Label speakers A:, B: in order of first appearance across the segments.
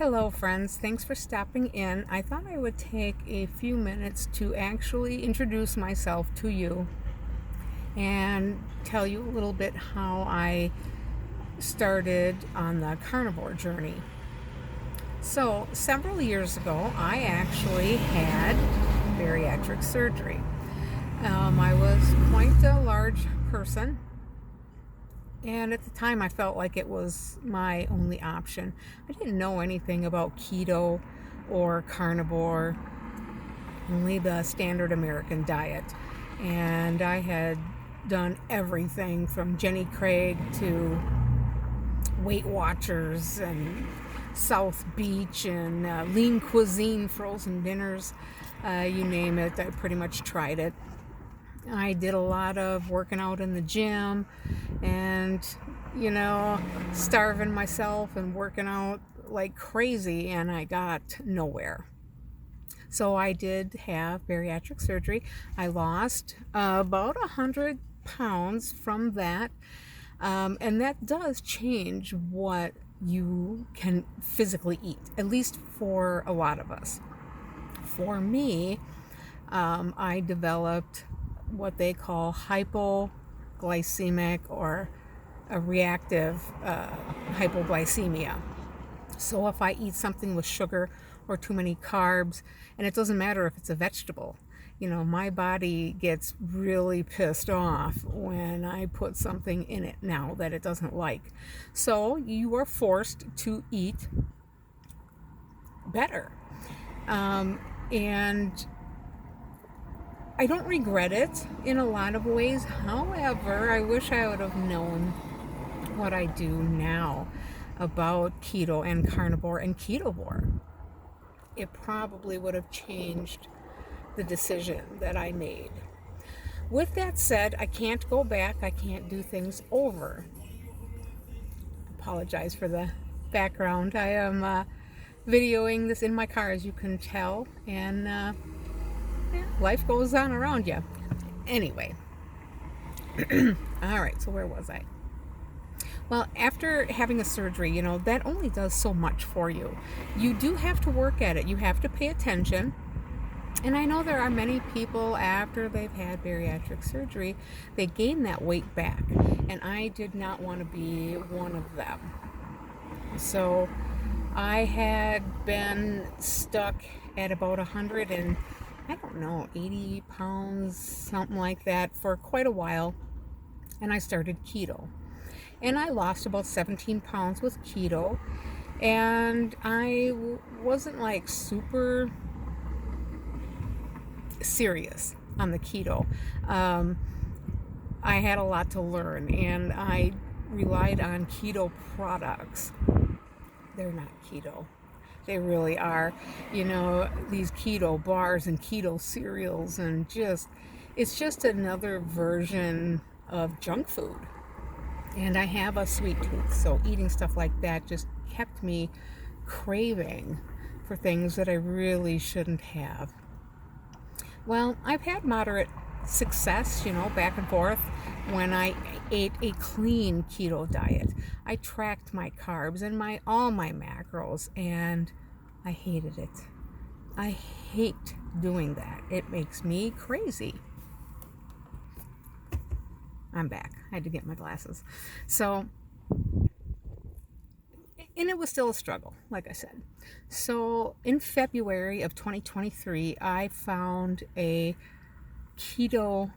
A: Hello, friends. Thanks for stopping in. I thought I would take a few minutes to actually introduce myself to you and tell you a little bit how I started on the carnivore journey. So, several years ago, I actually had bariatric surgery. I was quite a large person, and at the time, I felt like it was my only option. I didn't know anything about keto or carnivore, only the standard American diet. And I had done everything from Jenny Craig to Weight Watchers and South Beach and lean cuisine, frozen dinners, you name it. I pretty much tried it. I did a lot of working out in the gym and, starving myself and working out like crazy, and I got nowhere. So I did have bariatric surgery. I lost about 100 pounds from that. And that does change what you can physically eat, at least for a lot of us. For me, I developed what they call hypoglycemic or a reactive hypoglycemia. So if I eat something with sugar or too many carbs, and it doesn't matter if it's a vegetable, my body gets really pissed off when I put something in it now that it doesn't like. So you are forced to eat better. And I don't regret it in a lot of ways. However, I wish I would have known what I do now about keto and carnivore and ketovore. It probably would have changed the decision that I made. With that said, I can't go back. I can't do things over. Apologize for the background. I am videoing this in my car, as you can tell, and life goes on around you. Anyway, all right, so where was I? Well, after having a surgery, that only does so much for you. You do have to work at it. You have to pay attention. And I know there are many people after they've had bariatric surgery, they gain that weight back. And I did not want to be one of them. So I had been stuck at about 100 and 80 pounds, something like that, for quite a while. And I started keto. And I lost about 17 pounds with keto. And I wasn't like super serious on the keto. I had a lot to learn, and I relied on keto products. They're not keto. They really are. These keto bars and keto cereals, and it's just another version of junk food. And I have a sweet tooth, so eating stuff like that just kept me craving for things that I really shouldn't have. Well, I've had moderate success, back and forth when I ate a clean keto diet. I tracked my carbs and all my macros, and I hated it. I hate doing that. It makes me crazy. I'm back. I had to get my glasses. So, and it was still a struggle, like I said. So in February of 2023, I found a keto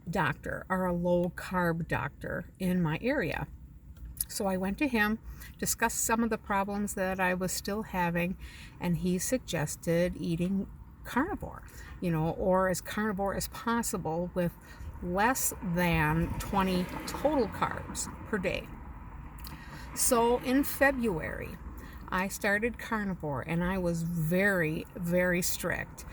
A: doctor, or a low carb doctor in my area. So I went to him, discussed some of the problems that I was still having, and he suggested eating carnivore, or as carnivore as possible with less than 20 total carbs per day. So in February, I started carnivore, and I was very, very strict.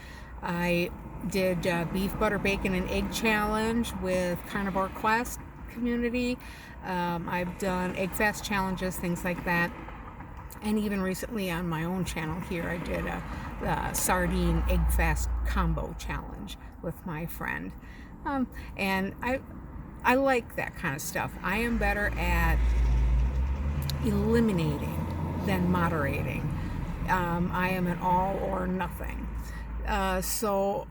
A: I did beef, butter, bacon, and egg challenge with Carnivore Quest community. I've done egg fast challenges, things like that. And even recently on my own channel here, I did a sardine egg fast combo challenge with my friend. And I like that kind of stuff. I am better at eliminating than moderating. I am an all or nothing. So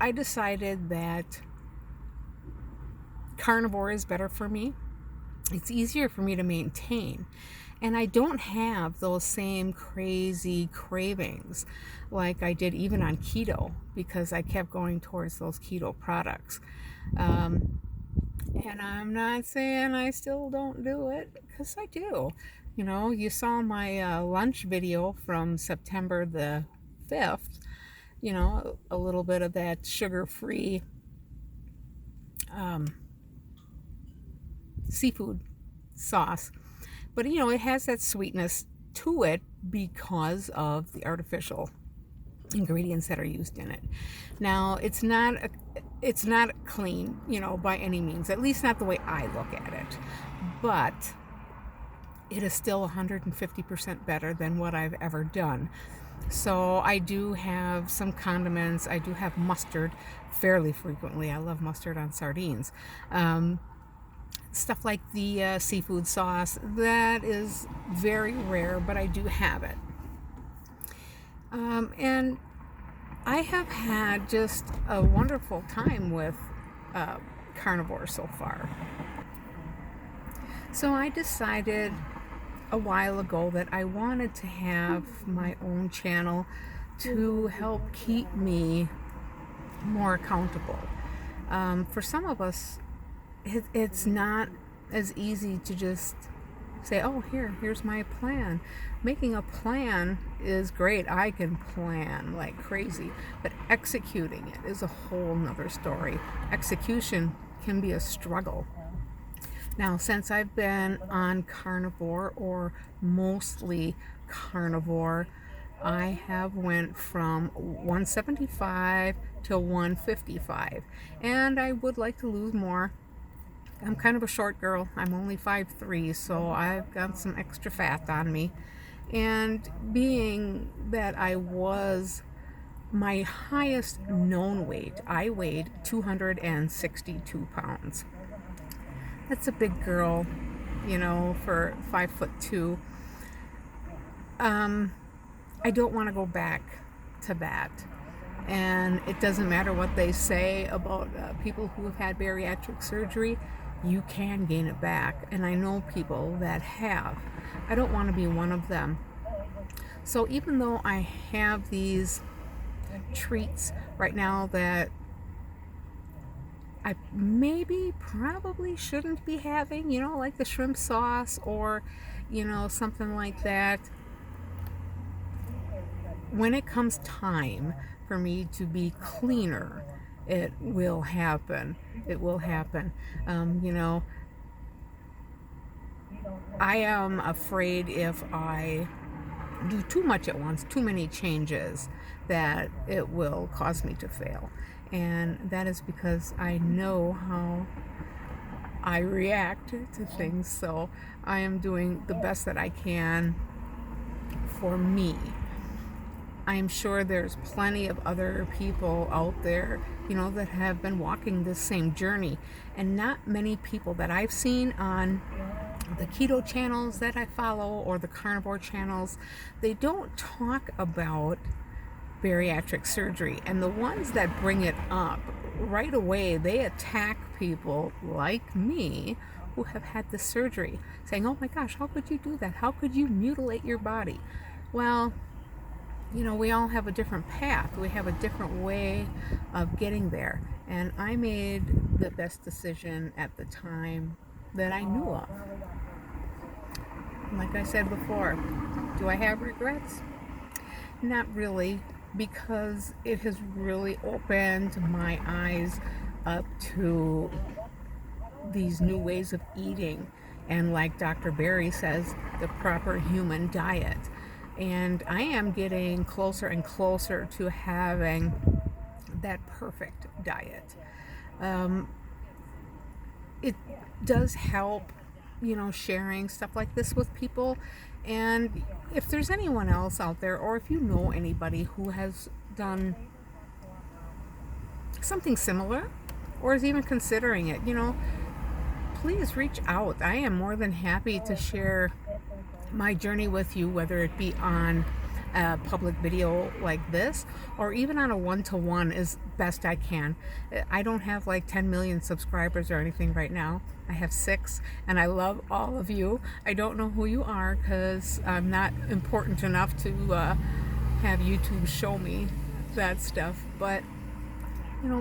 A: I decided that carnivore is better for me. It's easier for me to maintain. And I don't have those same crazy cravings like I did even on keto, because I kept going towards those keto products. And I'm not saying I still don't do it, because I do. You know, you saw my lunch video from September the 5th, you know, a little bit of that sugar-free seafood sauce. But, you know, it has that sweetness to it because of the artificial ingredients that are used in it. Now, it's not clean, you know, by any means, at least not the way I look at it. But it is still 150% better than what I've ever done. So I do have some condiments. I do have mustard fairly frequently. I love mustard on sardines. Stuff like the seafood sauce, that is very rare, but I do have it. And I have had just a wonderful time with carnivore so far. So I decided a while ago that I wanted to have my own channel to help keep me more accountable. For some of us, it's not as easy to just say, oh, here's my plan. Making a plan is great. I can plan like crazy, but executing it is a whole nother story. Execution can be a struggle. Now, since I've been on carnivore, or mostly carnivore, I have went from 175 to 155, and I would like to lose more. I'm kind of a short girl. I'm only 5'3", so I've got some extra fat on me. And being that I was my highest known weight, I weighed 262 pounds. That's a big girl, you know, for 5'2". I don't want to go back to that. And it doesn't matter what they say about people who have had bariatric surgery. You can gain it back, and I know people that have. I don't want to be one of them. So even though I have these treats right now that I probably shouldn't be having, you know, like the shrimp sauce or, you know, something like that, when it comes time for me to be cleaner, it will happen. It will happen. You know, I am afraid if I do too much at once, too many changes, that it will cause me to fail. And that is because I know how I react to things. So I am doing the best that I can for me. I am sure there's plenty of other people out there, you know, that have been walking this same journey. And not many people that I've seen on the keto channels that I follow or the carnivore channels, they don't talk about bariatric surgery. And the ones that bring it up right away, they attack people like me who have had the surgery, saying, oh my gosh, how could you do that? How could you mutilate your body? Well, you know, we all have a different path. We have a different way of getting there. And I made the best decision at the time that I knew of. Like I said before, do I have regrets? Not really, because it has really opened my eyes up to these new ways of eating. And like Dr. Berry says, the proper human diet. And I am getting closer and closer to having that perfect diet. It does help, you know, sharing stuff like this with people. And if there's anyone else out there, or if you know anybody who has done something similar, or is even considering it, you know, please reach out. I am more than happy to share my journey with you, whether it be on a public video like this, or even on a one-to-one as best I can. I don't have like 10 million subscribers or anything right now. I have 6, and I love all of you. I don't know who you are because I'm not important enough to have YouTube show me that stuff, but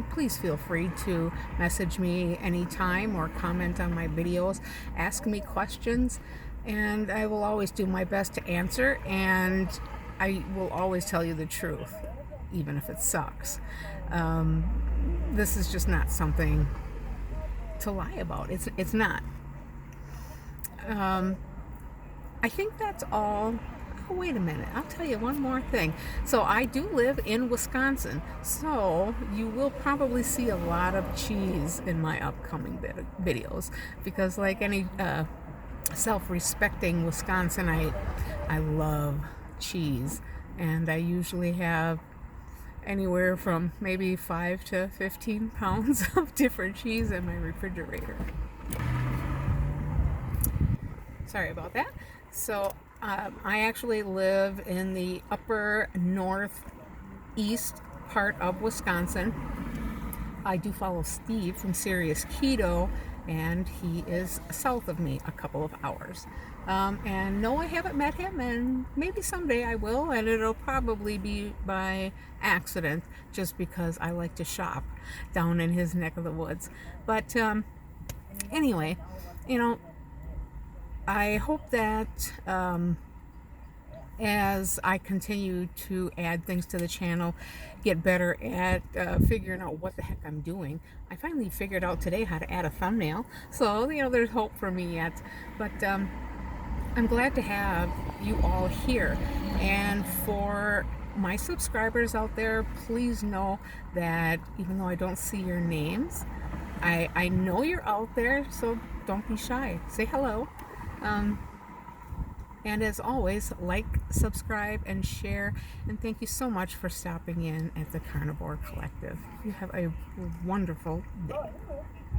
A: please feel free to message me anytime or comment on my videos, ask me questions, and I will always do my best to answer, and I will always tell you the truth, even if it sucks. This is just not something to lie about. It's not. I think that's all. Oh, wait a minute. I'll tell you one more thing. So I do live in Wisconsin, so you will probably see a lot of cheese in my upcoming videos, because like any self-respecting Wisconsinite, I love cheese, and I usually have anywhere from maybe 5 to 15 pounds of different cheese in my refrigerator. Sorry about that. So I actually live in the upper northeast part of Wisconsin. I do follow Steve from Serious Keto, and he is south of me a couple of hours. And no, I haven't met him, and maybe someday I will, and it'll probably be by accident, just because I like to shop down in his neck of the woods. But anyway, I hope that as I continue to add things to the channel, get better at figuring out what the heck I'm doing. I finally figured out today how to add a thumbnail, so there's hope for me yet. But I'm glad to have you all here, and for my subscribers out there, please know that even though I don't see your names, I know you're out there, so don't be shy. Say hello. And as always, like, subscribe, and share. And thank you so much for stopping in at the Carnivore Collective. You have a wonderful day.